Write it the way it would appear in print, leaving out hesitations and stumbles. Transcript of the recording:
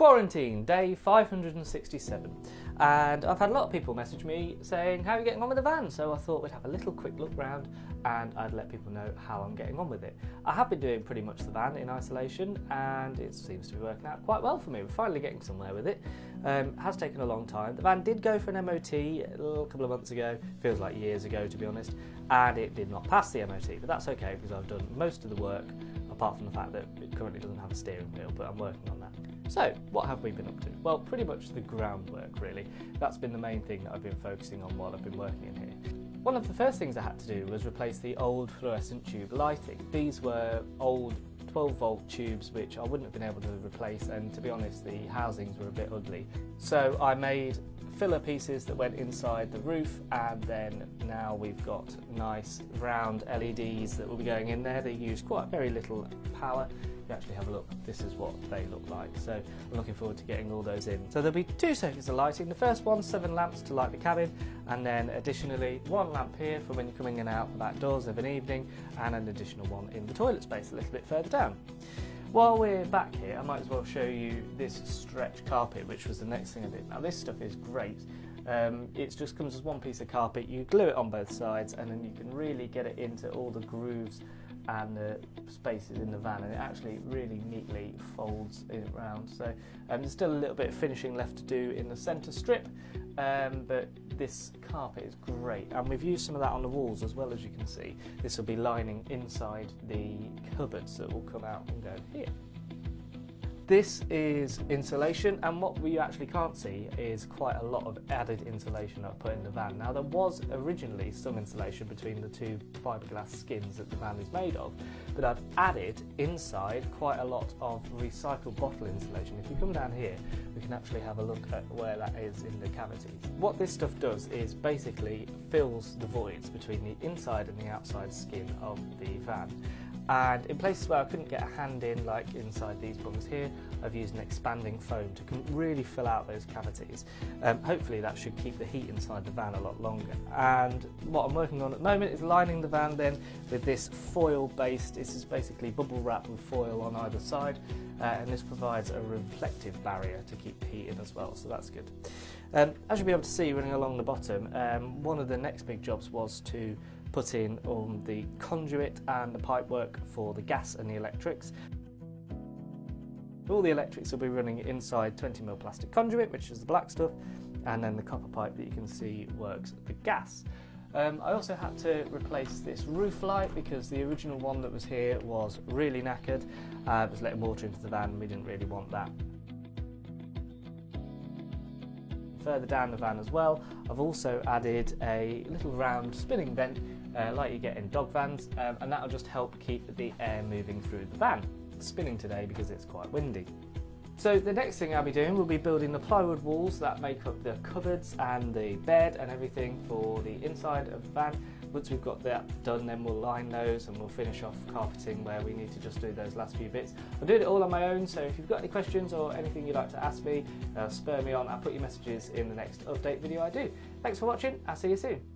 Quarantine, day 567, and I've had a lot of people message me saying how are you getting on with the van, so I thought we'd have a little quick look round and I'd let people know how I'm getting on with it. I have been doing pretty much the van in isolation and it seems to be working out quite well for me. We're finally getting somewhere with it. It has taken a long time. The van did go for an MOT a couple of months ago, feels like years ago to be honest, and it did not pass the MOT, but that's okay because I've done most of the work apart from the fact that it currently doesn't have a steering wheel, but I'm working on that. So, what have we been up to? Well, pretty much the groundwork really. That's been the main thing that I've been focusing on while I've been working in here. One of the first things I had to do was replace the old fluorescent tube lighting. These were old 12-volt tubes which I wouldn't have been able to replace, and to be honest the housings were a bit ugly. So I made filler pieces that went inside the roof, and then now we've got nice round LEDs that will be going in there. They use quite very little power. If you actually have a look, this is what they look like. So I'm looking forward to getting all those in. So there'll be two circuits of lighting. The first one, 7 lamps to light the cabin, and then additionally 1 lamp here for when you're coming in and out the back doors of an evening, and an additional one in the toilet space a little bit further down. While we're back here, I might as well show you this stretch carpet, which was the next thing I did. Now this stuff is great. It just comes as one piece of carpet. You glue it on both sides and then you can really get it into all the grooves and the spaces in the van, and it actually really neatly folds it around. So there's still a little bit of finishing left to do in the centre strip, but this carpet is great, and we've used some of that on the walls as well. As you can see, this will be lining inside the cupboards that will come out and go here. This is insulation, and what we actually can't see is quite a lot of added insulation I've put in the van. Now there was originally some insulation between the two fiberglass skins that the van is made of, but I've added inside quite a lot of recycled bottle insulation. If you come down here, we can actually have a look at where that is in the cavities. What this stuff does is basically fills the voids between the inside and the outside skin of the van. And in places where I couldn't get a hand in, like inside these bungs here, I've used an expanding foam to really fill out those cavities. Hopefully that should keep the heat inside the van a lot longer. And what I'm working on at the moment is lining the van then with this foil-based, this is basically bubble wrap with foil on either side, and this provides a reflective barrier to keep the heat in as well, so that's good. As you'll be able to see running along the bottom, one of the next big jobs was to put in on the conduit and the pipework for the gas and the electrics. All the electrics will be running inside 20mm plastic conduit, which is the black stuff, and then the copper pipe that you can see works the gas. I also had to replace this roof light because the original one that was here was really knackered. It was letting water into the van, and we didn't really want that. Further down the van as well, I've also added a little round spinning vent like you get in dog vans, and that'll just help keep the air moving through the van. It's spinning today because it's quite windy. So the next thing I'll be doing will be building the plywood walls that make up the cupboards and the bed and everything for the inside of the van. Once we've got that done, then we'll line those and we'll finish off carpeting where we need to just do those last few bits. I'm doing it all on my own, so if you've got any questions or anything you'd like to ask me, spur me on. I'll put your messages in the next update video I do. Thanks for watching, I'll see you soon.